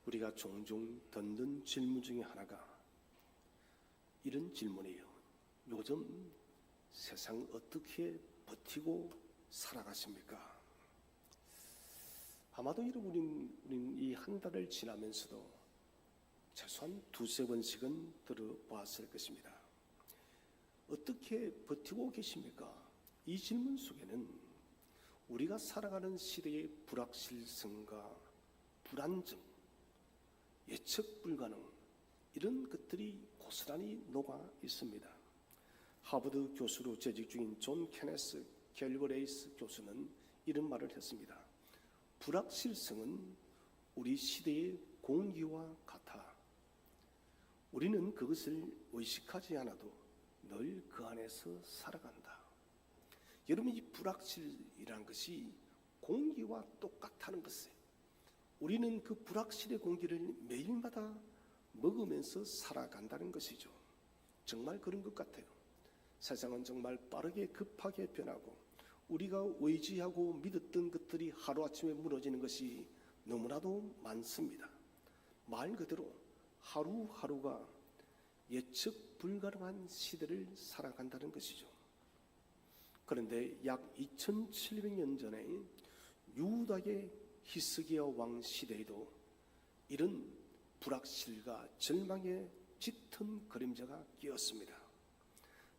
우리가 종종 듣는 질문 중에 하나가 이런 질문이에요. 요즘 세상 어떻게 버티고 살아가십니까? 아마도 우린 이 한 달을 지나면서도 최소한 두세 번씩은 들어보았을 것입니다. 어떻게 버티고 계십니까? 이 질문 속에는 우리가 살아가는 시대의 불확실성과 불안정, 예측 불가능 이런 것들이 고스란히 녹아 있습니다. 하버드 교수로 재직 중인 존 케네스 갤버레이스 교수는 이런 말을 했습니다. 불확실성은 우리 시대의 공기와 같아 우리는 그것을 의식하지 않아도 늘 그 안에서 살아간다. 여러분, 이 불확실이라는 것이 공기와 똑같다는 것을 우리는 그 불확실의 공기를 매일마다 먹으면서 살아간다는 것이죠. 정말 그런 것 같아요. 세상은 정말 빠르게 급하게 변하고 우리가 의지하고 믿었던 것들이 하루아침에 무너지는 것이 너무나도 많습니다. 말 그대로 하루하루가 예측 불가능한 시대를 살아간다는 것이죠. 그런데 약 2700년 전에 유다의 히스기야 왕 시대에도 이런 불확실과 절망의 짙은 그림자가 끼었습니다.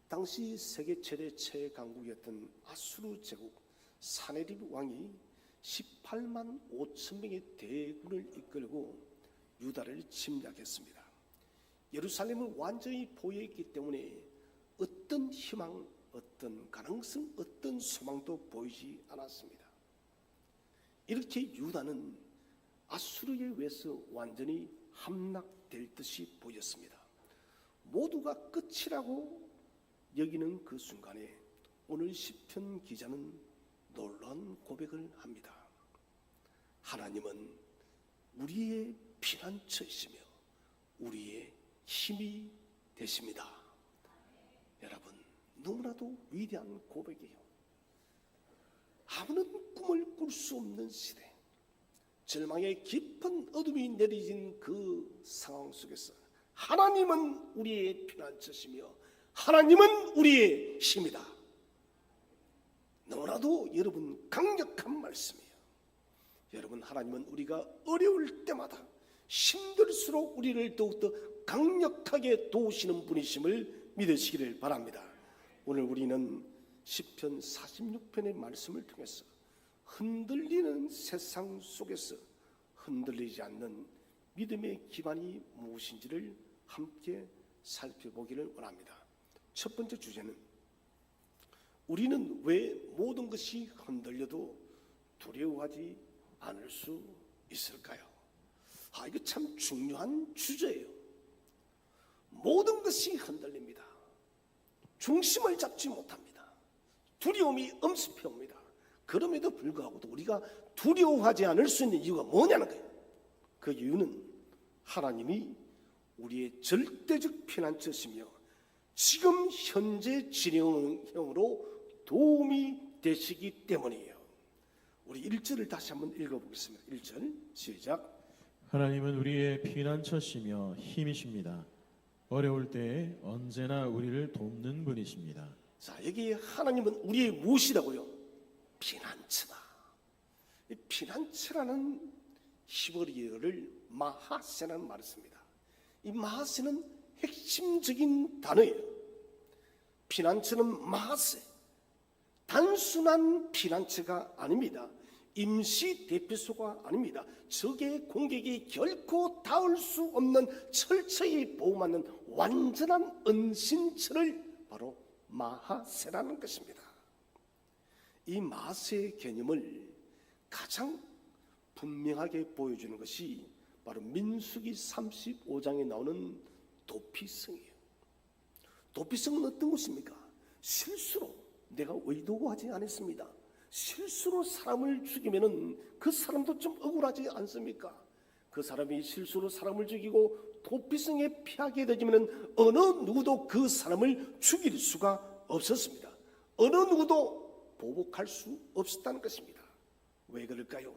당시 세계 최대 최강국이었던 아수르 제국 사네립 왕이 18만 5천 명의 대군을 이끌고 유다를 침략했습니다. 예루살렘을 완전히 포위했기 때문에 어떤 희망, 어떤 가능성, 어떤 소망도 보이지 않았습니다. 이렇게 유다는 아수르에 의해서 완전히 함락될 듯이 보였습니다. 모두가 끝이라고 여기는 그 순간에 오늘 시편 기자는 놀라운 고백을 합니다. 하나님은 우리의 피난처이시며 우리의 힘이 되십니다. 여러분, 너무나도 위대한 고백이에요. 아무런 꿈을 꿀 수 없는 시대, 절망의 깊은 어둠이 내리진 그 상황 속에서 하나님은 우리의 피난처시며 하나님은 우리의 힘이다. 너무나도 여러분 강력한 말씀이에요. 여러분, 하나님은 우리가 어려울 때마다 힘들수록 우리를 더욱더 강력하게 도우시는 분이심을 믿으시기를 바랍니다. 오늘 우리는 시편 46편의 말씀을 통해서 흔들리는 세상 속에서 흔들리지 않는 믿음의 기반이 무엇인지를 함께 살펴보기를 원합니다. 첫 번째 주제는 우리는 왜 모든 것이 흔들려도 두려워하지 않을 수 있을까요? 이거 참 중요한 주제예요. 모든 것이 흔들립니다. 중심을 잡지 못합니다. 두려움이 엄습해 옵니다. 그럼에도 불구하고도 우리가 두려워하지 않을 수 있는 이유가 뭐냐는 거예요. 그 이유는 하나님이 우리의 절대적 피난처시며 지금 현재 진행형으로 도움이 되시기 때문이에요. 우리 1절을 다시 한번 읽어보겠습니다. 1절 시작. 하나님은 우리의 피난처시며 힘이십니다. 어려울 때에 언제나 우리를 돕는 분이십니다. 자, 여기 하나님은 우리의 무엇이라고요? 피난처다. 이 피난처라는 히브리어를 마하세라는 말을 씁니다. 이 마하세는 핵심적인 단어예요. 피난처는 마하세, 단순한 피난처가 아닙니다. 임시 대피소가 아닙니다. 적의 공격이 결코 닿을 수 없는 철저히 보호받는 완전한 은신처를 바로 마하세라는 것입니다. 이 마하세의 개념을 가장 분명하게 보여주는 것이 바로 민수기 35장에 나오는 도피성이에요. 도피성은 어떤 것입니까? 실수로, 내가 의도고 하지 않았습니다. 실수로 사람을 죽이면은 그 사람도 좀 억울하지 않습니까? 그 사람이 실수로 사람을 죽이고 도피성에 피하게 되지면은 어느 누구도 그 사람을 죽일 수가 없었습니다. 어느 누구도 보복할 수 없었다는 것입니다. 왜 그럴까요?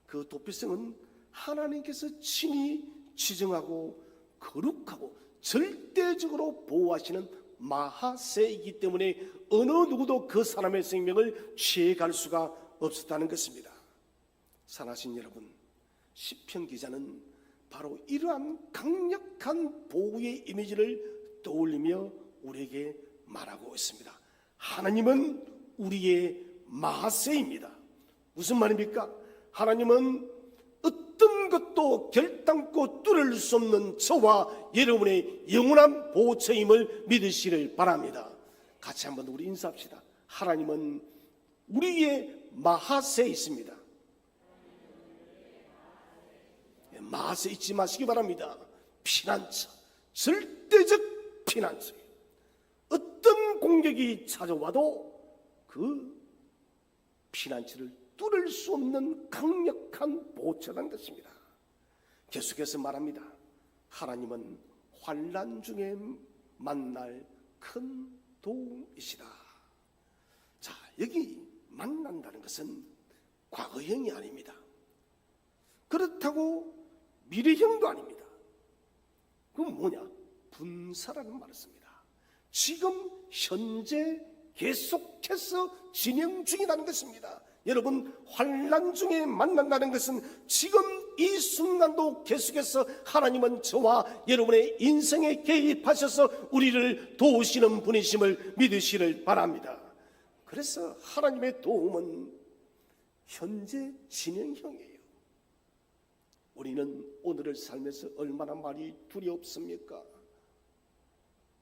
그 도피성은 하나님께서 친히 지정하고 거룩하고 절대적으로 보호하시는 마하세이기 때문에 어느 누구도 그 사람의 생명을 취해갈 수가 없었다는 것입니다. 사랑하신 여러분, 시편 기자는 바로 이러한 강력한 보호의 이미지를 떠올리며 우리에게 말하고 있습니다. 하나님은 우리의 마하세입니다. 무슨 말입니까? 하나님은 어떤 것도 결단코 뚫을 수 없는 저와 여러분의 영원한 보호처임을 믿으시길 바랍니다. 같이 한번 우리 인사합시다. 하나님은 우리의 마하세에 있습니다. 마하세 잊지 마시기 바랍니다. 피난처, 절대적 피난처. 어떤 공격이 찾아와도 그 피난처를 뚫을 수 없는 강력한 보호처라는 것입니다. 계속해서 말합니다. 하나님은 환난 중에 만날 큰 도움이시다. 자, 여기 만난다는 것은 과거형이 아닙니다. 그렇다고 미래형도 아닙니다. 그건 뭐냐? 분사라는 말을 씁니다. 지금 현재 계속해서 진행 중이라는 것입니다. 여러분, 환난 중에 만난다는 것은 지금 이 순간도 계속해서 하나님은 저와 여러분의 인생에 개입하셔서 우리를 도우시는 분이심을 믿으시길 바랍니다. 그래서 하나님의 도움은 현재 진행형이에요. 우리는 오늘을 살면서 얼마나 많이 두렵습니까?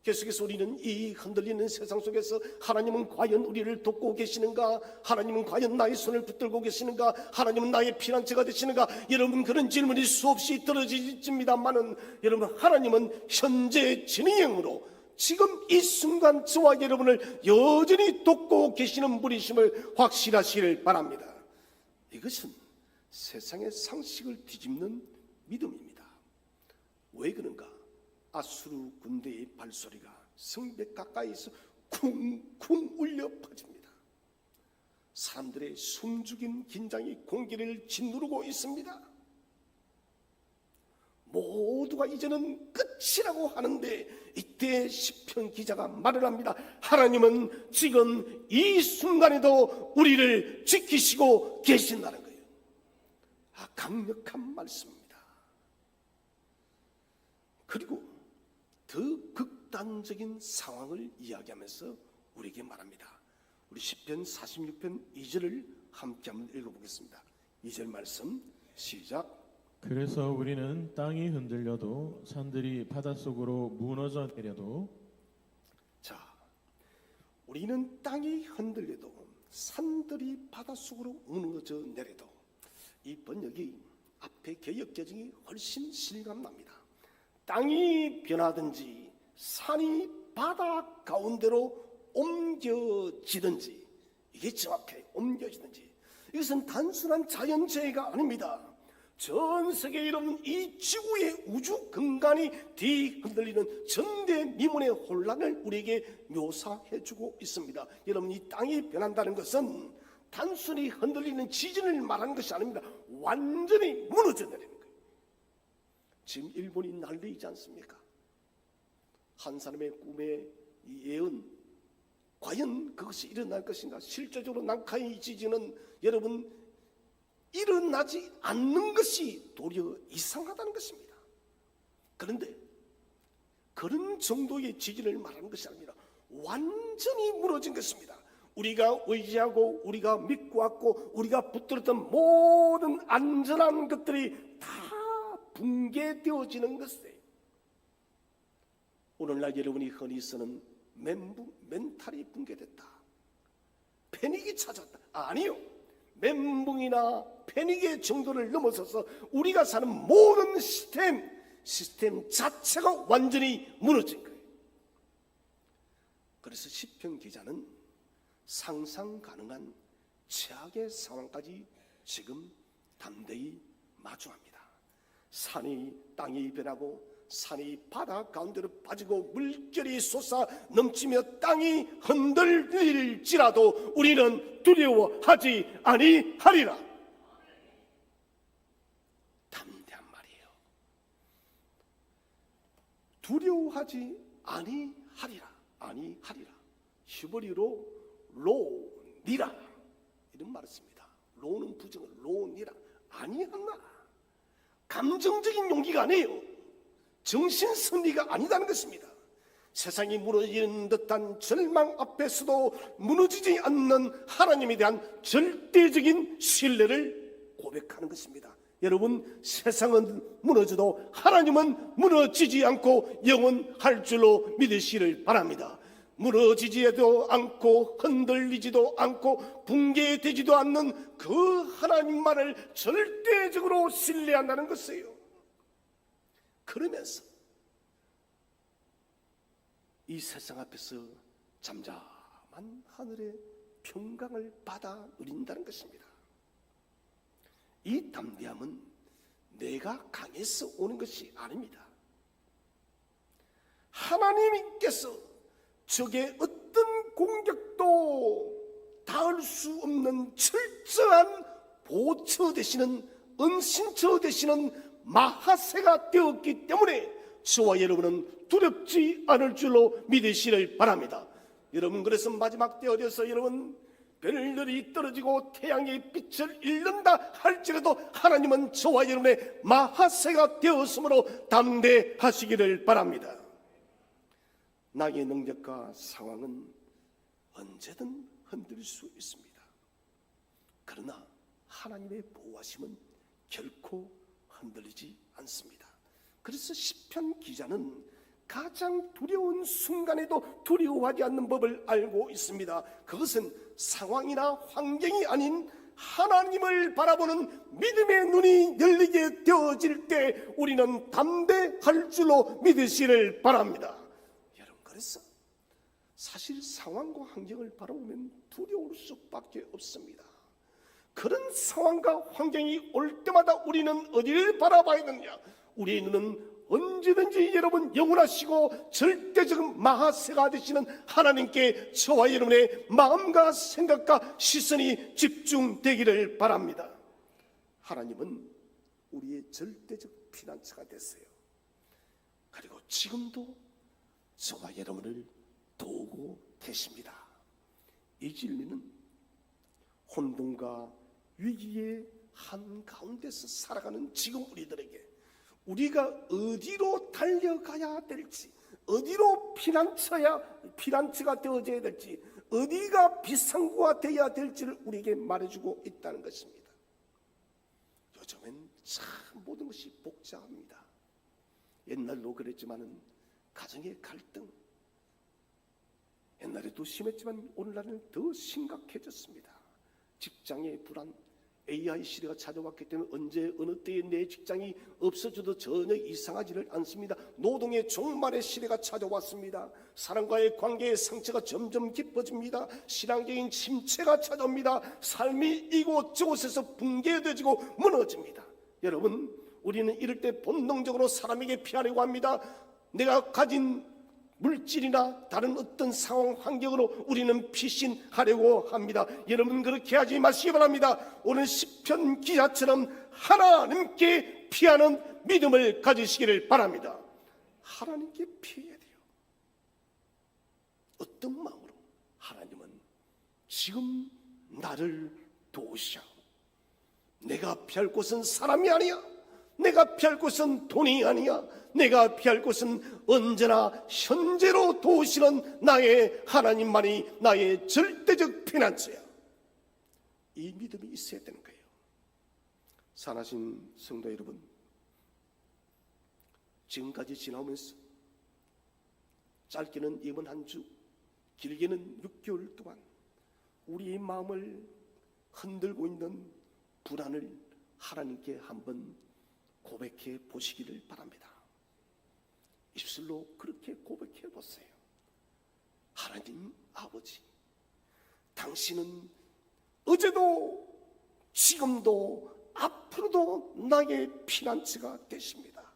계속해서 우리는 이 흔들리는 세상 속에서 하나님은 과연 우리를 돕고 계시는가? 하나님은 과연 나의 손을 붙들고 계시는가? 하나님은 나의 피난처가 되시는가? 여러분, 그런 질문이 수없이 떨어집니다만은 여러분, 하나님은 현재 진행형으로 지금 이 순간 저와 여러분을 여전히 돕고 계시는 분이심을 확신하시길 바랍니다. 이것은 세상의 상식을 뒤집는 믿음입니다. 왜 그런가? 아수르 군대의 발소리가 성벽 가까이서 쿵쿵 울려 퍼집니다. 사람들의 숨죽인 긴장이 공기를 짓누르고 있습니다. 모두가 이제는 끝이라고 하는데 이때 시편 기자가 말을 합니다. 하나님은 지금 이 순간에도 우리를 지키시고 계신다는 거예요. 강력한 말씀입니다. 그리고 더 극단적인 상황을 이야기하면서 우리에게 말합니다. 우리 시편 46편 2절을 함께 한번 읽어보겠습니다. 2절 말씀 시작. 그래서 우리는 땅이 흔들려도 산들이 바닷속으로 무너져 내려도 자, 우리는 땅이 흔들려도 산들이 바닷속으로 무너져 내려도 이 번역이 앞에 개역개정이 훨씬 실감납니다. 땅이 변하든지 산이 바다 가운데로 옮겨지든지 이게 정확해요. 옮겨지든지 이것은 단순한 자연재해가 아닙니다. 전 세계에 이런 이 지구의 우주 근간이 뒤흔들리는 전대미문의 혼란을 우리에게 묘사해주고 있습니다. 여러분, 이 땅이 변한다는 것은 단순히 흔들리는 지진을 말하는 것이 아닙니다. 완전히 무너져 내리는 거예요. 지금 일본이 난리이지 않습니까? 한 사람의 꿈의 예언, 과연 그것이 일어날 것인가? 실제적으로 난카이 지진은 여러분 일어나지 않는 것이 도리어 이상하다는 것입니다. 그런데 그런 정도의 지진을 말하는 것이 아니라 완전히 무너진 것입니다. 우리가 의지하고 우리가 믿고 왔고 우리가 붙들었던 모든 안전한 것들이 다 붕괴되어지는 것이에요. 오늘날 여러분이 흔히 쓰는 멘탈이 붕괴됐다, 패닉이 찾았다. 아니요, 멘붕이나 패닉의 정도를 넘어서서 우리가 사는 모든 시스템 자체가 완전히 무너진 거예요. 그래서 시편 기자는 상상 가능한 최악의 상황까지 지금 담대히 마주합니다. 산이 땅이 변하고 산이 바다 가운데로 빠지고 물결이 솟아 넘치며 땅이 흔들릴지라도 우리는 두려워하지 아니하리라. 두려워하지 아니하리라. 히브리어로 로니라 이런 말을 씁니다. 로는 부정을 로니라 아니한나. 감정적인 용기가 아니에요. 정신선리가 아니다는 것입니다. 세상이 무너지는 듯한 절망 앞에서도 무너지지 않는 하나님에 대한 절대적인 신뢰를 고백하는 것입니다. 여러분, 세상은 무너져도 하나님은 무너지지 않고 영원할 줄로 믿으시기를 바랍니다. 무너지지도 않고 흔들리지도 않고 붕괴되지도 않는 그 하나님만을 절대적으로 신뢰한다는 것이에요. 그러면서 이 세상 앞에서 잠잠한 하늘의 평강을 받아 누린다는 것입니다. 이 담대함은 내가 강해서 오는 것이 아닙니다. 하나님께서 적의 어떤 공격도 닿을 수 없는 철저한 보처 되시는 은신처 되시는 마하세가 되었기 때문에 저와 여러분은 두렵지 않을 줄로 믿으시길 바랍니다. 여러분, 그래서 마지막 때 어려서 여러분 별들이 떨어지고 태양의 빛을 잃는다 할지라도 하나님은 저와 여러분의 마하세가 되었으므로 담대하시기를 바랍니다. 나의 능력과 상황은 언제든 흔들릴 수 있습니다. 그러나 하나님의 보호하심은 결코 흔들리지 않습니다. 그래서 시편 기자는 가장 두려운 순간에도 두려워하지 않는 법을 알고 있습니다. 그것은 상황이나 환경이 아닌 하나님을 바라보는 믿음의 눈이 열리게 되어질 때 우리는 담대할 줄로 믿으시기를 바랍니다. 여러분, 그래서 사실 상황과 환경을 바라보면 두려울 수밖에 없습니다. 그런 상황과 환경이 올 때마다 우리는 어디를 바라봐야 하느냐? 우리의 눈은 언제든지 여러분 영원하시고 절대적 마하세가 되시는 하나님께 저와 여러분의 마음과 생각과 시선이 집중되기를 바랍니다. 하나님은 우리의 절대적 피난처가 됐어요. 그리고 지금도 저와 여러분을 도우고 계십니다. 이 진리는 혼돈과 위기의 한가운데서 살아가는 지금 우리들에게 우리가 어디로 달려가야 될지, 어디로 피난처가 되어져야 될지, 어디가 비상구가 되어야 될지를 우리에게 말해주고 있다는 것입니다. 요즘엔 참 모든 것이 복잡합니다. 옛날로 그랬지만은 가정의 갈등, 옛날에도 심했지만 오늘날은 더 심각해졌습니다. 직장의 불안, AI 시대가 찾아왔기 때문에 언제 어느 때에 내 직장이 없어져도 전혀 이상하지를 않습니다. 노동의 종말의 시대가 찾아왔습니다. 사람과의 관계의 상처가 점점 깊어집니다. 신앙적인 침체가 찾아옵니다. 삶이 이곳저곳에서 붕괴되어지고 무너집니다. 여러분, 우리는 이럴 때 본능적으로 사람에게 피하려고 합니다. 내가 가진 물질이나 다른 어떤 상황 환경으로 우리는 피신하려고 합니다. 여러분, 그렇게 하지 마시기 바랍니다. 오늘 시편 기자처럼 하나님께 피하는 믿음을 가지시기를 바랍니다. 하나님께 피해야 돼요. 어떤 마음으로? 하나님은 지금 나를 도우시오. 내가 피할 곳은 사람이 아니야. 내가 피할 곳은 돈이 아니야. 내가 피할 곳은 언제나 현재로 도우시는 나의 하나님만이 나의 절대적 피난처야. 이 믿음이 있어야 되는 거예요. 사랑하신 성도 여러분, 지금까지 지나오면서 짧게는 이번 한 주, 길게는 6개월 동안 우리의 마음을 흔들고 있는 불안을 하나님께 한번 고백해 보시기를 바랍니다. 입술로 그렇게 고백해 보세요. 하나님 아버지, 당신은 어제도 지금도 앞으로도 나의 피난처가 되십니다.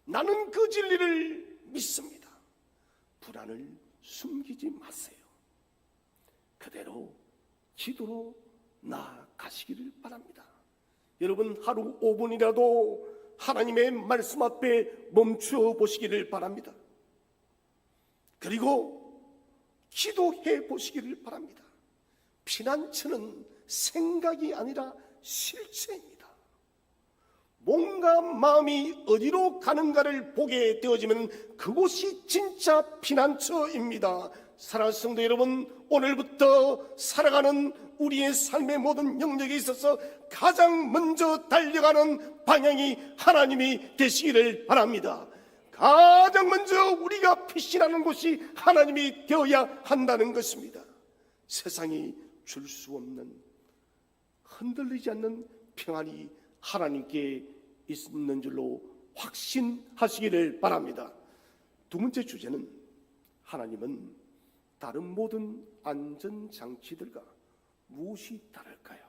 나는 그 진리를 믿습니다. 불안을 숨기지 마세요. 그대로 기도로 나아가시기를 바랍니다. 여러분, 하루 5분이라도 하나님의 말씀 앞에 멈추어 보시기를 바랍니다. 그리고 기도해 보시기를 바랍니다. 피난처는 생각이 아니라 실체입니다. 몸과 마음이 어디로 가는가를 보게 되어지면 그곳이 진짜 피난처입니다. 사랑하는 성도 여러분, 오늘부터 살아가는 우리의 삶의 모든 영역에 있어서 가장 먼저 달려가는 방향이 하나님이 되시기를 바랍니다. 가장 먼저 우리가 피신하는 곳이 하나님이 되어야 한다는 것입니다. 세상이 줄 수 없는, 흔들리지 않는 평안이 하나님께 있는 줄로 확신하시기를 바랍니다. 두 번째 주제는, 하나님은 다른 모든 안전장치들과 무엇이 다를까요?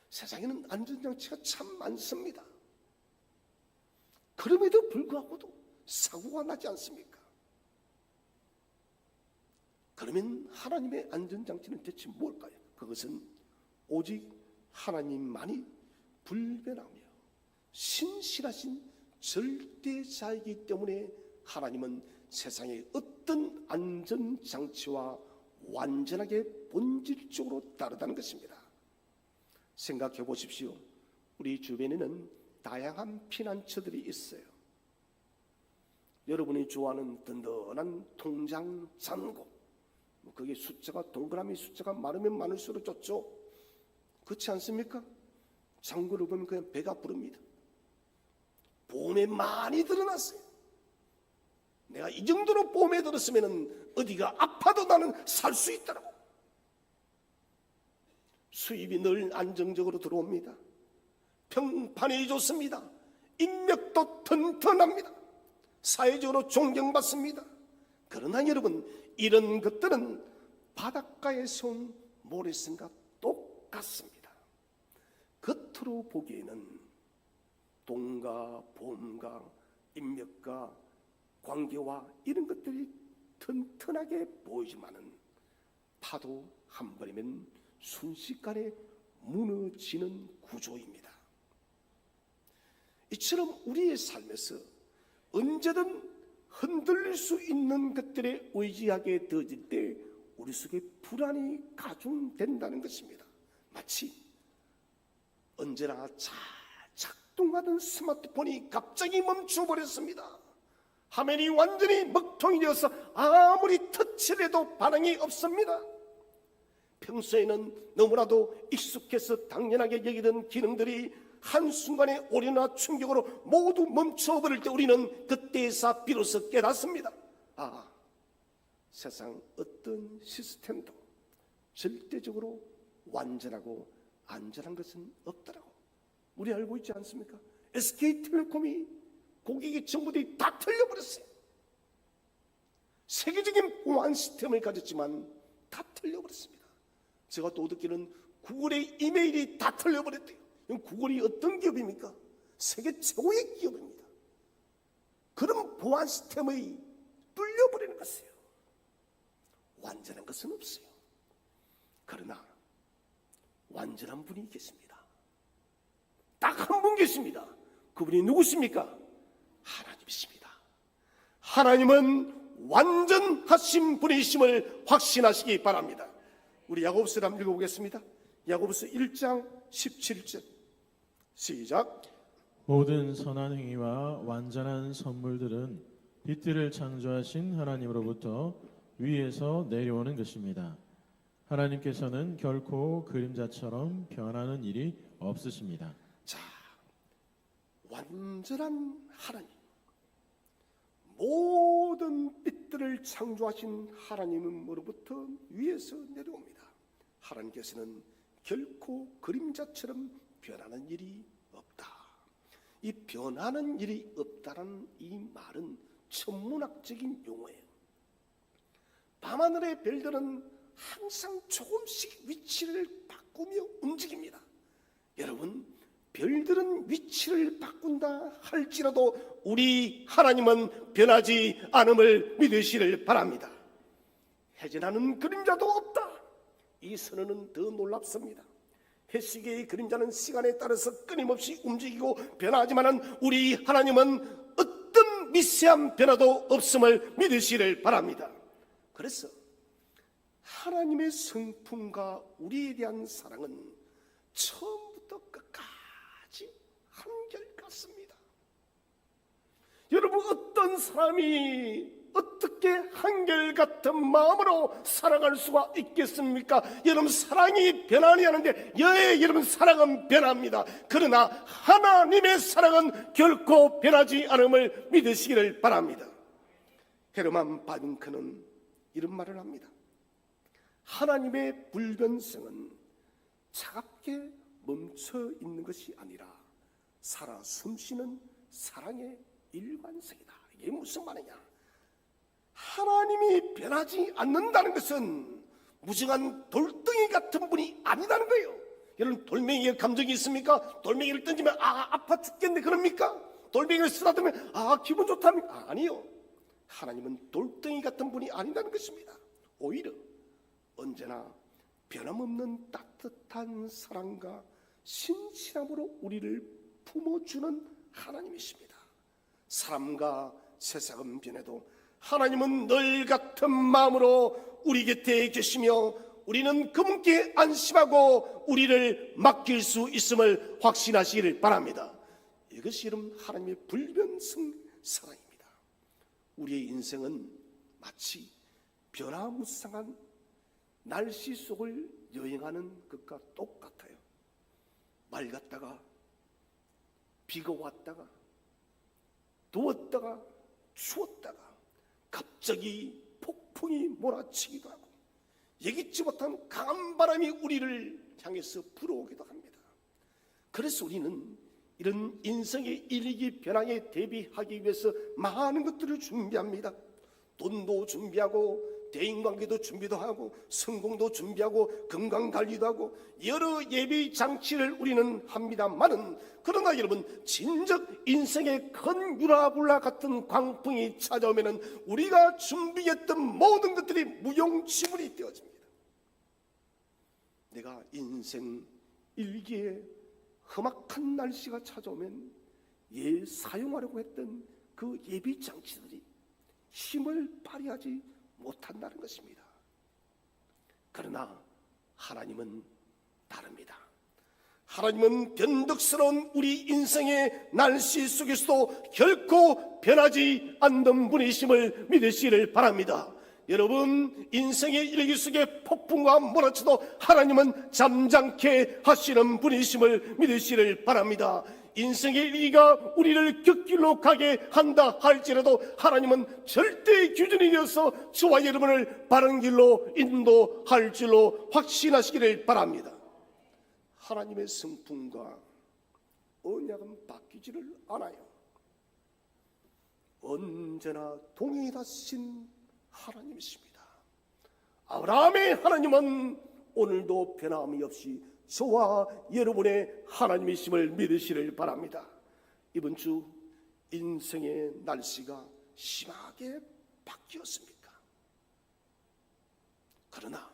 세상에는 안전장치가 참 많습니다. 그럼에도 불구하고도 사고가 나지 않습니까? 그러면 하나님의 안전장치는 대체 뭘까요? 그것은 오직 하나님만이 불변하며 신실하신 절대자이기 때문에 하나님은 세상의 어떤 안전장치와 완전하게 본질적으로 다르다는 것입니다. 생각해 보십시오. 우리 주변에는 다양한 피난처들이 있어요. 여러분이 좋아하는 든든한 통장 잔고, 그게 숫자가, 동그라미 숫자가 많으면 많을수록 좋죠. 그렇지 않습니까? 잔고를 보면 그냥 배가 부릅니다. 보험에 많이 들어놨어요. 내가 이 정도로 보험에 들었으면 어디가 아파도 나는 살 수 있다고. 수입이 늘 안정적으로 들어옵니다. 평판이 좋습니다. 인맥도 튼튼합니다. 사회적으로 존경받습니다. 그러나 여러분, 이런 것들은 바닷가에 세운 모래성과 똑같습니다. 겉으로 보기에는 돈과 보험과 인맥과 관계와 이런 것들이 튼튼하게 보이지만은 파도 한 번이면 순식간에 무너지는 구조입니다. 이처럼 우리의 삶에서 언제든 흔들릴 수 있는 것들에 의지하게 되어질 때 우리 속에 불안이 가중된다는 것입니다. 마치 언제나 잘 작동하던 스마트폰이 갑자기 멈춰버렸습니다. 화면이 완전히 먹통이 되어서 아무리 터치를 해도 반응이 없습니다. 평소에는 너무나도 익숙해서 당연하게 여기던 기능들이 한순간에 오류나 충격으로 모두 멈춰버릴 때 우리는 그때에서 비로소 깨닫습니다. 아, 세상 어떤 시스템도 절대적으로 완전하고 안전한 것은 없더라고. 우리 알고 있지 않습니까? SK텔레콤이 고객의 정보들이 다 틀려버렸어요. 세계적인 보안 시스템을 가졌지만 다 틀려버렸습니다. 제가 또 듣기는 구글의 이메일이 다 틀려버렸대요. 구글이 어떤 기업입니까? 세계 최고의 기업입니다. 그런 보안 시스템의 뚫려버리는 것이에요. 완전한 것은 없어요. 그러나 완전한 분이 계십니다. 딱 한 분 계십니다. 그분이 누구십니까? 하나님이십니다. 하나님은 완전하신 분이심을 확신하시기 바랍니다. 우리 야고보서를 한번 읽어보겠습니다. 야고보서 1장 17절 시작. 모든 선한 행위와 완전한 선물들은 빛들을 창조하신 하나님으로부터 위에서 내려오는 것입니다. 하나님께서는 결코 그림자처럼 변하는 일이 없으십니다. 자, 완전한 하나님, 모든 빛들을 창조하신 하나님으로부터 위에서 내려옵니다. 하나님께서는 결코 그림자처럼 변하는 일이 없다. 이 변하는 일이 없다는 이 말은 천문학적인 용어예요. 밤하늘의 별들은 항상 조금씩 위치를 바꾸며 움직입니다. 여러분, 별들은 위치를 바꾼다 할지라도 우리 하나님은 변하지 않음을 믿으시길 바랍니다. 해전하는 그림자도 없다. 이 선언은 더 놀랍습니다. 해시계의 그림자는 시간에 따라서 끊임없이 움직이고 변하지만은 우리 하나님은 어떤 미세한 변화도 없음을 믿으시기를 바랍니다. 그래서 하나님의 성품과 우리에 대한 사랑은 처음부터 끝까지 한결같습니다. 여러분, 어떤 사람이 어떻게 한결같은 마음으로 사랑할 수가 있겠습니까? 여러분, 사랑이 변하니 하는데 여러분, 사랑은 변합니다. 그러나 하나님의 사랑은 결코 변하지 않음을 믿으시기를 바랍니다. 헤르만 바빙크는 이런 말을 합니다. 하나님의 불변성은 차갑게 멈춰 있는 것이 아니라 살아 숨쉬는 사랑의 일관성이다. 이게 무슨 말이냐? 하나님이 변하지 않는다는 것은 무정한 돌덩이 같은 분이 아니다는 거예요. 여러분, 돌멩이에 감정이 있습니까? 돌멩이를 던지면 아파 죽겠네 그럽니까? 돌멩이를 쓰다듬으면 기분 좋답니까? 아니요. 하나님은 돌덩이 같은 분이 아니다는 것입니다. 오히려 언제나 변함없는 따뜻한 사랑과 신실함으로 우리를 품어주는 하나님이십니다. 사람과 세상은 변해도 하나님은 늘 같은 마음으로 우리 곁에 계시며 우리는 그분께 안심하고 우리를 맡길 수 있음을 확신하시기를 바랍니다. 이것이 이름 하나님의 불변성 사랑입니다. 우리의 인생은 마치 변화무쌍한 날씨 속을 여행하는 것과 똑같아요. 맑았다가 비가 왔다가 더웠다가 추웠다가 갑자기 폭풍이 몰아치기도 하고 예기치 못한 강한 바람이 우리를 향해서 불어오기도 합니다. 그래서 우리는 이런 인생의 일기 변화에 대비하기 위해서 많은 것들을 준비합니다. 돈도 준비하고 대인관계도 준비도 하고 성공도 준비하고 건강관리도 하고 여러 예비 장치를 우리는 합니다만은, 그러나 여러분, 진즉 인생의 큰 유라굴라 같은 광풍이 찾아오면은 우리가 준비했던 모든 것들이 무용지물이 되어집니다. 내가 인생 일기에 험악한 날씨가 찾아오면 사용하려고 했던 그 예비 장치들이 힘을 발휘하지 못한다는 것입니다. 그러나 하나님은 다릅니다. 하나님은 변덕스러운 우리 인생의 날씨 속에서도 결코 변하지 않는 분이심을 믿으시기를 바랍니다. 여러분, 인생의 일기 속에 폭풍과 몰아쳐도 하나님은 잠잠케 하시는 분이심을 믿으시기를 바랍니다. 인생의 일기가 우리를 곁길로 가게 한다 할지라도 하나님은 절대 규준이 되어서 저와 여러분을 바른 길로 인도할 줄로 확신하시기를 바랍니다. 하나님의 성품과 언약은 바뀌지를 않아요. 언제나 동일하신 하나님이십니다. 아브라함의 하나님은 오늘도 변함이 없이 저와 여러분의 하나님이심을 믿으시길 바랍니다. 이번 주 인생의 날씨가 심하게 바뀌었습니까? 그러나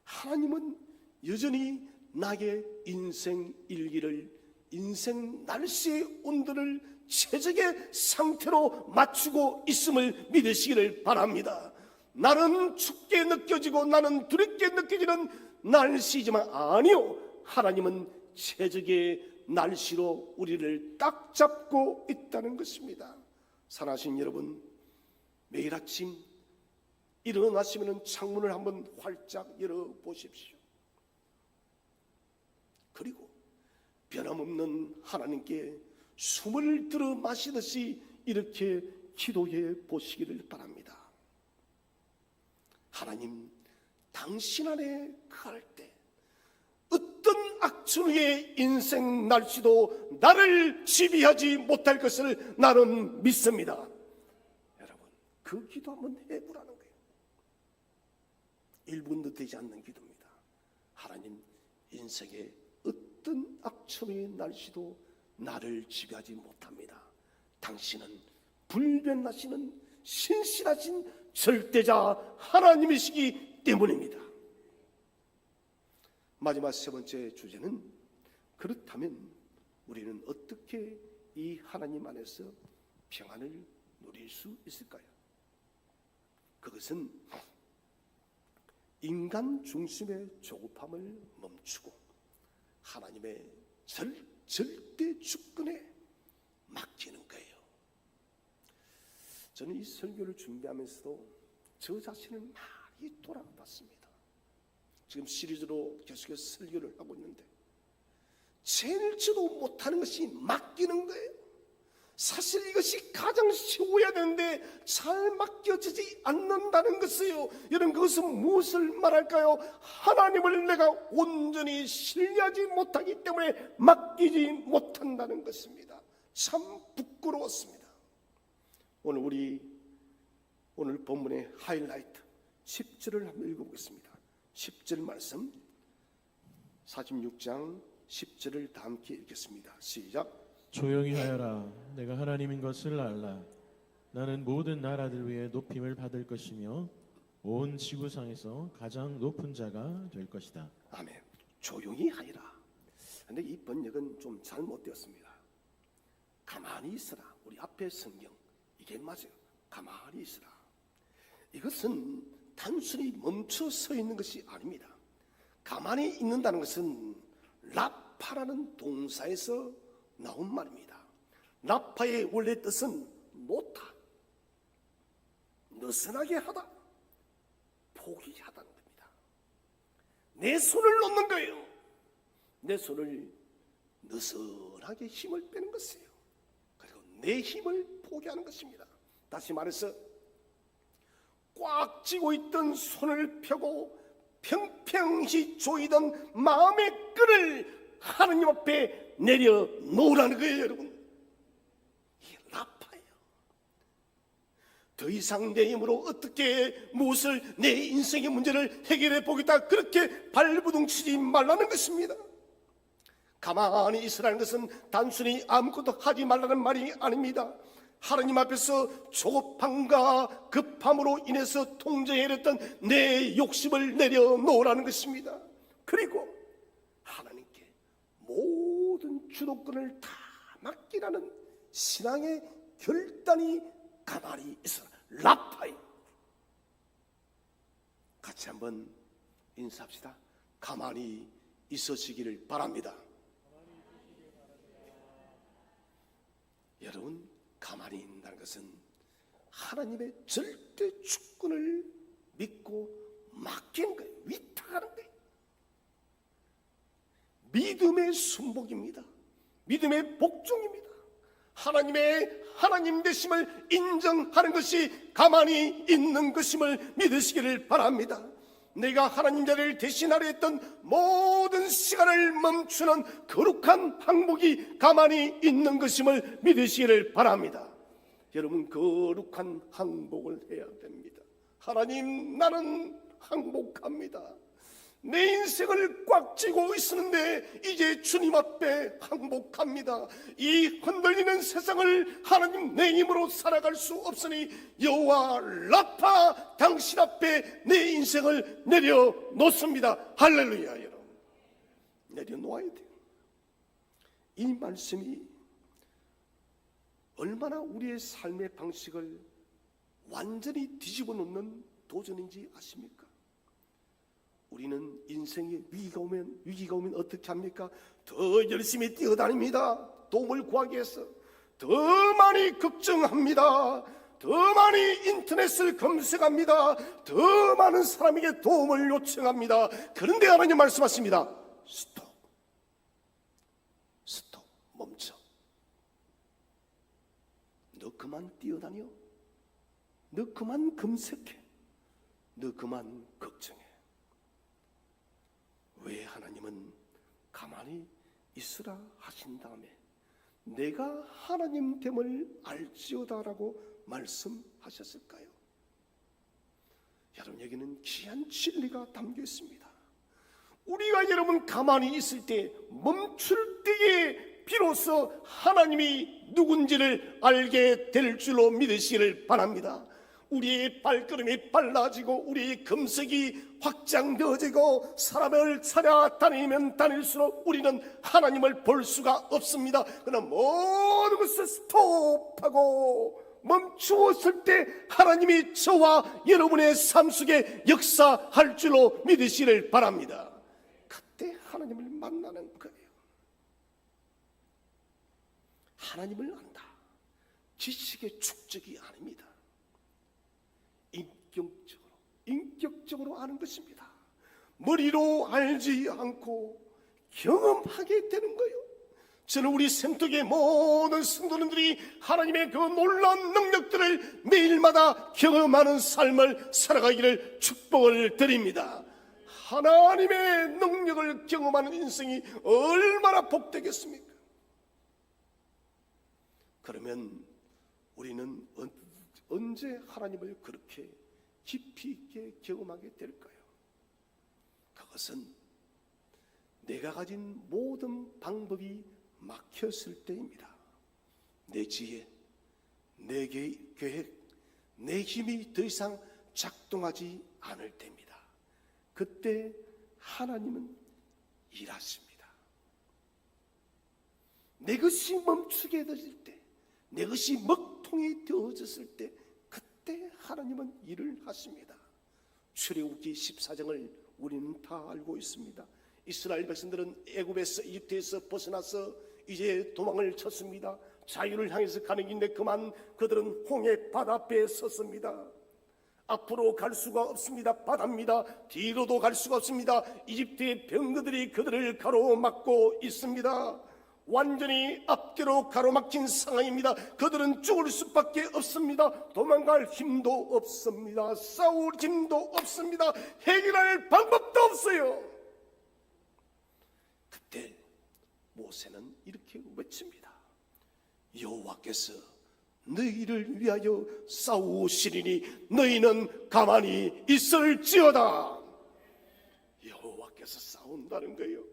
하나님은 여전히 나의 인생 일기를, 인생 날씨의 온도를 최적의 상태로 맞추고 있음을 믿으시기를 바랍니다. 나는 춥게 느껴지고 나는 두렵게 느껴지는 날씨지만 아니요, 하나님은 최적의 날씨로 우리를 딱 잡고 있다는 것입니다. 사랑하신 여러분, 매일 아침 일어나시면 창문을 한번 활짝 열어보십시오. 그리고 변함없는 하나님께 숨을 들어 마시듯이 이렇게 기도해 보시기를 바랍니다. 하나님, 당신 안에 거할 때 어떤 악천후의 인생 날씨도 나를 지배하지 못할 것을 나는 믿습니다. 여러분, 그 기도 한번 해보라는 거예요. 1분도 되지 않는 기도입니다. 하나님, 인생의 어떤 악천후의 날씨도 나를 지배하지 못합니다. 당신은 불변하시는 신실하신 절대자 하나님이시기 때문입니다. 마지막 세 번째 주제는 그렇다면 우리는 어떻게 이 하나님 안에서 평안을 누릴 수 있을까요? 그것은 인간 중심의 조급함을 멈추고 하나님의 절대 주권에 맡기는 거예요. 저는 이 설교를 준비하면서도 저 자신을 많이 돌아봤습니다. 지금 시리즈로 계속해서 설교를 하고 있는데 제일 저도 못하는 것이 맡기는 거예요. 사실 이것이 가장 쉬워야 되는데 잘 맡겨지지 않는다는 것이에요. 여러분, 그것은 무엇을 말할까요? 하나님을 내가 온전히 신뢰하지 못하기 때문에 맡기지 못한다는 것입니다. 참 부끄러웠습니다. 오늘 본문의 하이라이트 10절을 한번 읽어보겠습니다. 10절 말씀 46장 10절을 다 함께 읽겠습니다. 시작. 조용히 하여라. 내가 하나님인 것을 알라. 나는 모든 나라들 위에 높임을 받을 것이며 온 지구상에서 가장 높은 자가 될 것이다. 아멘. 조용히 하여라. 근데 이 번역은 좀 잘못되었습니다. 가만히 있어라. 우리 앞에 성경 이게 맞아요. 가만히 있어라. 이것은 단순히 멈춰 서 있는 것이 아닙니다. 가만히 있는다는 것은 라파라는 동사에서 나온 말입니다. 라파의 원래 뜻은 놓다, 느슨하게 하다, 포기하다는 겁니다. 내 손을 놓는 거예요. 내 손을 느슨하게 힘을 빼는 것이에요. 그리고 내 힘을 포기하는 것입니다. 다시 말해서 꽉 쥐고 있던 손을 펴고 평평히 조이던 마음의 끈을 하느님 앞에 내려놓으라는 거예요. 여러분, 이게 라파예요. 더 이상 내 힘으로 어떻게 무엇을 내 인생의 문제를 해결해 보겠다 그렇게 발부둥치지 말라는 것입니다. 가만히 있으라는 것은 단순히 아무것도 하지 말라는 말이 아닙니다. 하나님 앞에서 조급함과 급함으로 인해서 통제해냈던 내 욕심을 내려놓으라는 것입니다. 그리고 하나님께 모든 주도권을 다 맡기라는 신앙의 결단이 가만히 있어라. 라파이. 같이 한번 인사합시다. 가만히 있으시기를 바랍니다. 여러분, 가만히 있는다는 것은 하나님의 절대 주권을 믿고 맡기는 거예요. 위탁하는 거예요. 믿음의 순복입니다. 믿음의 복종입니다. 하나님의 하나님 되심을 인정하는 것이 가만히 있는 것임을 믿으시기를 바랍니다. 내가 하나님 자리를 대신하려 했던 모든 시간을 멈추는 거룩한 항복이 가만히 있는 것임을 믿으시기를 바랍니다. 여러분, 거룩한 항복을 해야 됩니다. 하나님, 나는 항복합니다. 내 인생을 꽉 쥐고 있었는데 이제 주님 앞에 항복합니다. 이 흔들리는 세상을 하나님 내 힘으로 살아갈 수 없으니 여호와 라파 당신 앞에 내 인생을 내려놓습니다. 할렐루야. 여러분, 내려놓아야 돼요. 이 말씀이 얼마나 우리의 삶의 방식을 완전히 뒤집어 놓는 도전인지 아십니까? 우리는 인생에 위기가 오면 어떻게 합니까? 더 열심히 뛰어다닙니다. 도움을 구하기 위해서 더 많이 걱정합니다. 더 많이 인터넷을 검색합니다. 더 많은 사람에게 도움을 요청합니다. 그런데 하나님 말씀하십니다. 스톱, 멈춰. 너 그만 뛰어다녀. 너 그만 검색해. 너 그만 걱정해. 왜 하나님은 가만히 있으라 하신 다음에 내가 하나님 됨을 알지어다라고 말씀하셨을까요? 여러분, 여기는 귀한 진리가 담겨 있습니다. 우리가 여러분 가만히 있을 때, 멈출 때에 비로소 하나님이 누군지를 알게 될 줄로 믿으시기를 바랍니다. 우리의 발걸음이 빨라지고 우리의 검색이 확장되어지고 사람을 찾아다니면 다닐수록 우리는 하나님을 볼 수가 없습니다. 그러나 모든 것을 스톱하고 멈추었을 때 하나님이 저와 여러분의 삶 속에 역사할 줄로 믿으시를 바랍니다. 그때 하나님을 만나는 거예요. 하나님을 안다. 지식의 축적이 아닙니다. 인격적으로 아는 것입니다. 머리로 알지 않고 경험하게 되는 거예요. 저는 우리 생떡의 모든 성도님들이 하나님의 그 놀라운 능력들을 매일마다 경험하는 삶을 살아가기를 축복을 드립니다. 하나님의 능력을 경험하는 인생이 얼마나 복되겠습니까? 그러면 우리는 언제 하나님을 그렇게 깊이 있게 경험하게 될까요? 그것은 내가 가진 모든 방법이 막혔을 때입니다. 내 지혜, 내 계획, 내 힘이 더 이상 작동하지 않을 때입니다. 그때 하나님은 일하십니다. 내 것이 멈추게 되질 때, 내 것이 먹통이 되어졌을 때, 그때 하나님은 일을 하십니다. 출애굽기 14장을 우리는 다 알고 있습니다. 이스라엘 백성들은 애굽에서 이집트에서 벗어나서 이제 도망을 쳤습니다. 자유를 향해서 가는 길인데 그만 그들은 홍해 바다 앞에 섰습니다. 앞으로 갈 수가 없습니다. 바다입니다. 뒤로도 갈 수가 없습니다. 이집트의 병거들이 그들을 가로막고 있습니다. 완전히 앞뒤로 가로막힌 상황입니다. 그들은 죽을 수밖에 없습니다. 도망갈 힘도 없습니다. 싸울 힘도 없습니다. 해결할 방법도 없어요. 그때 모세는 이렇게 외칩니다. 여호와께서 너희를 위하여 싸우시리니 너희는 가만히 있을지어다. 여호와께서 싸운다는 거예요.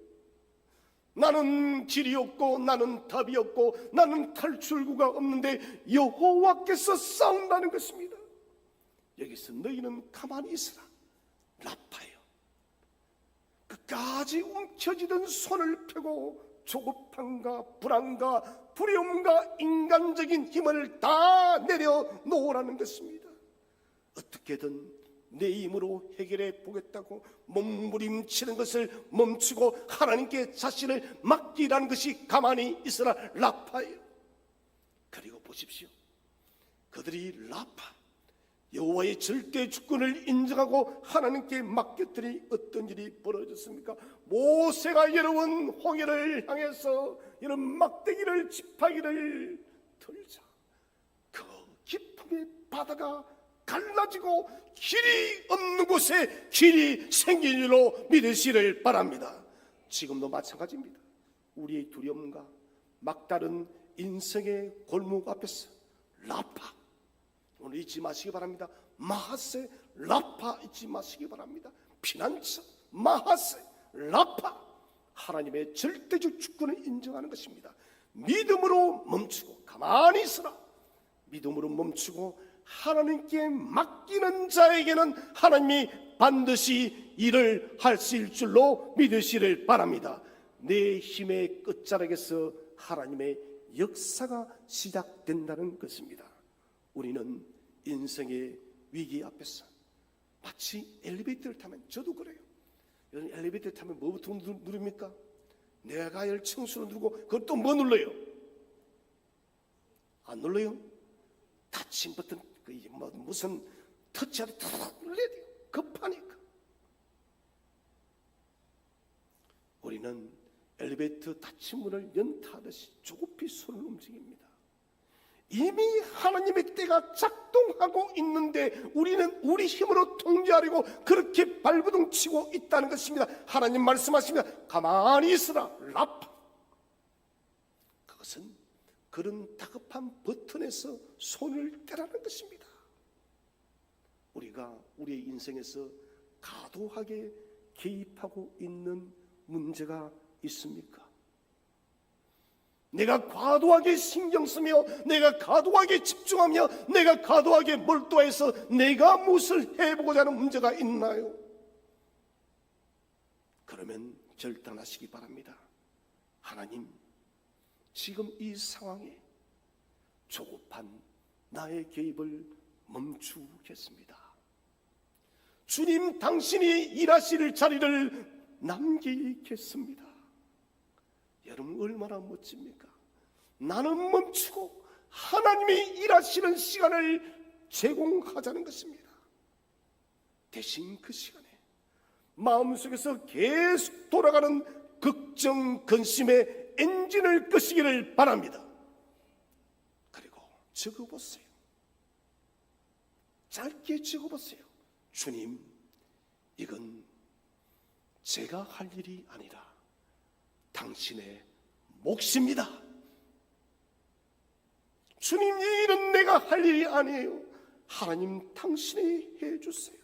나는 길이 없고 나는 답이 없고 나는 탈출구가 없는데 여호와께서 싸운다는 것입니다. 여기서 너희는 가만히 있으라. 라파요. 끝까지 움켜쥐던 손을 펴고 조급함과 불안과 두려움과 인간적인 힘을 다 내려놓으라는 것입니다. 어떻게든 내 힘으로 해결해 보겠다고 몸부림치는 것을 멈추고 하나님께 자신을 맡기라는 것이 가만히 있으라 라파예요. 그리고 보십시오. 그들이 라파 여호와의 절대 주권을 인정하고 하나님께 맡겼더니 어떤 일이 벌어졌습니까? 모세가 여러분 홍해를 향해서 이런 막대기를 지팡이를 들자 그 깊음의 바다가 갈라지고 길이 없는 곳에 길이 생긴 줄로 믿으시를 바랍니다. 지금도 마찬가지입니다. 우리의 두려움과 막다른 인생의 골목 앞에서 라파 오늘 잊지 마시기 바랍니다. 마하세 라파 잊지 마시기 바랍니다. 피난처 마하세 라파 하나님의 절대적 주권을 인정하는 것입니다. 믿음으로 멈추고 가만히 있으라. 믿음으로 멈추고 하나님께 맡기는 자에게는 하나님이 반드시 일을 하실 줄로 믿으시를 바랍니다. 내 힘의 끝자락에서 하나님의 역사가 시작된다는 것입니다. 우리는 인생의 위기 앞에서 마치 엘리베이터를 타면 저도 그래요. 여러분 엘리베이터 타면 뭐부터 누릅니까? 내가 가야 할 층수로 누르고 그걸 또 뭐 눌러요? 안 눌러요? 닫힌 버튼 무슨 터치하듯 탁 눌러야 돼요. 급하니까. 우리는 엘리베이터 닫힌 문을 연타하듯이 조급히 손을 움직입니다. 이미 하나님의 때가 작동하고 있는데 우리는 우리 힘으로 통제하려고 그렇게 발버둥 치고 있다는 것입니다. 하나님 말씀하십니다. 가만히 있으라 라파. 그것은 그런 다급한 버튼에서 손을 떼라는 것입니다. 우리가 우리의 인생에서 과도하게 개입하고 있는 문제가 있습니까? 내가 과도하게 신경 쓰며 내가 과도하게 집중하며 내가 과도하게 몰두해서 내가 무엇을 해보고자 하는 문제가 있나요? 그러면 결단하시기 바랍니다. 하나님, 지금 이 상황에 조급한 나의 개입을 멈추겠습니다. 주님, 당신이 일하실 자리를 남기겠습니다. 여러분, 얼마나 멋집니까? 나는 멈추고 하나님이 일하시는 시간을 제공하자는 것입니다. 대신 그 시간에 마음속에서 계속 돌아가는 걱정, 근심의 엔진을 끄시기를 바랍니다. 그리고 적어보세요. 짧게 적어보세요. 주님, 이건 제가 할 일이 아니라 당신의 몫입니다. 주님, 이 일은 내가 할 일이 아니에요. 하나님, 당신이 해주세요.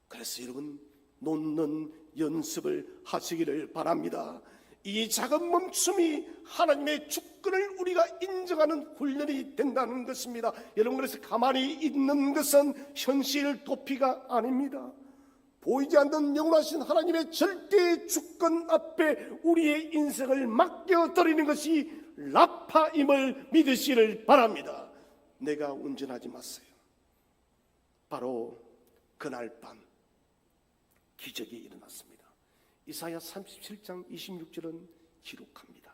그래서 여러분, 놓는 연습을 하시기를 바랍니다. 이 작은 멈춤이 하나님의 주권을 우리가 인정하는 훈련이 된다는 것입니다. 여러분, 그래서 가만히 있는 것은 현실 도피가 아닙니다. 보이지 않는 영원하신 하나님의 절대 주권 앞에 우리의 인생을 맡겨드리는 것이 라파임을 믿으시기를 바랍니다. 내가 운전하지 마세요. 바로 그날 밤 기적이 일어났습니다. 이사야 37장 26절은 기록합니다.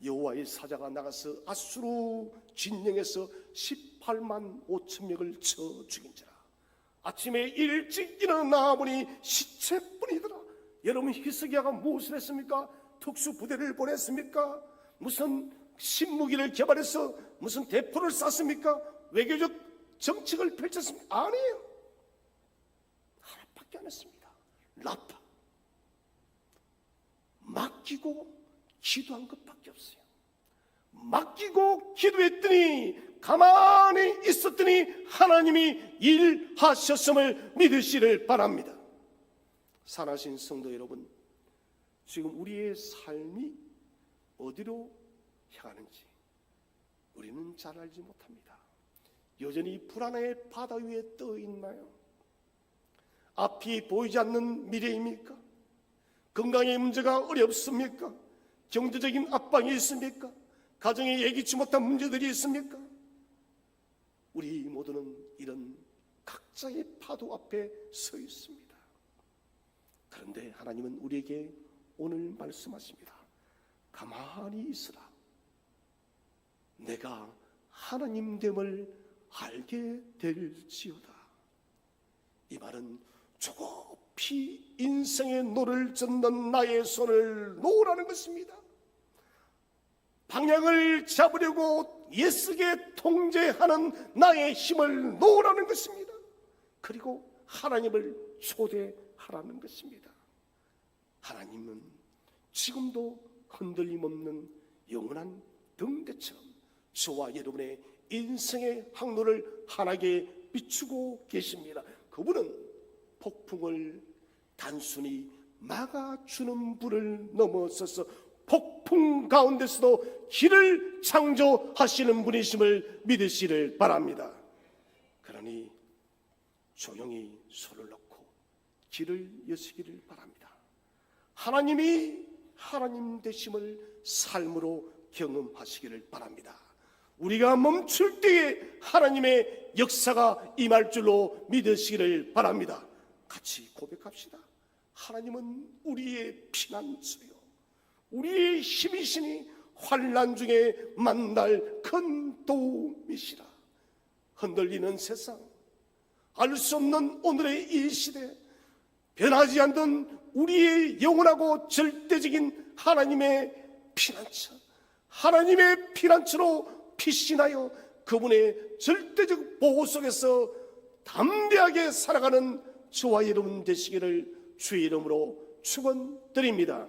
여호와의 사자가 나가서 아수르 진영에서 18만 5천 명을 쳐 죽인지라. 아침에 일찍 일어나 보니 시체뿐이더라. 여러분, 히스기야가 무엇을 했습니까? 특수부대를 보냈습니까? 무슨 신무기를 개발해서 무슨 대포를 쐈습니까? 외교적 정책을 펼쳤습니까? 아니에요. 하나밖에 안 했습니다. 라파. 맡기고 기도한 것밖에 없어요. 맡기고 기도했더니, 가만히 있었더니 하나님이 일하셨음을 믿으시를 바랍니다. 사랑하신 성도 여러분, 지금 우리의 삶이 어디로 향하는지 우리는 잘 알지 못합니다. 여전히 불안의 바다 위에 떠 있나요? 앞이 보이지 않는 미래입니까? 건강의 문제가 어렵습니까? 경제적인 압박이 있습니까? 가정에 예기치 못한 문제들이 있습니까? 우리 모두는 이런 각자의 파도 앞에 서 있습니다. 그런데 하나님은 우리에게 오늘 말씀하십니다. 가만히 있으라. 내가 하나님됨을 알게 될지어다. 이 말은 조급히 인생의 노를 젓는 나의 손을 놓으라는 것입니다. 방향을 잡으려고 애쓰게 통제하는 나의 힘을 놓으라는 것입니다. 그리고 하나님을 초대하라는 것입니다. 하나님은 지금도 흔들림 없는 영원한 등대처럼 저와 여러분의 인생의 항로를 환하게 비추고 계십니다. 그분은 폭풍을 단순히 막아주는 불을 넘어서서 폭풍 가운데서도 길을 창조하시는 분이심을 믿으시를 바랍니다. 그러니 조용히 손을 놓고 길을 여시기를 바랍니다. 하나님이 하나님 되심을 삶으로 경험하시기를 바랍니다. 우리가 멈출 때에 하나님의 역사가 임할 줄로 믿으시기를 바랍니다. 같이 고백합시다. 하나님은 우리의 피난처요, 우리의 힘이시니 환난 중에 만날 큰 도움이시라. 흔들리는 세상, 알 수 없는 오늘의 이 시대, 변하지 않던 우리의 영원하고 절대적인 하나님의 피난처, 하나님의 피난처로 피신하여 그분의 절대적 보호 속에서 담대하게 살아가는 저와 여러분 되시기를 주의 이름으로 축원드립니다.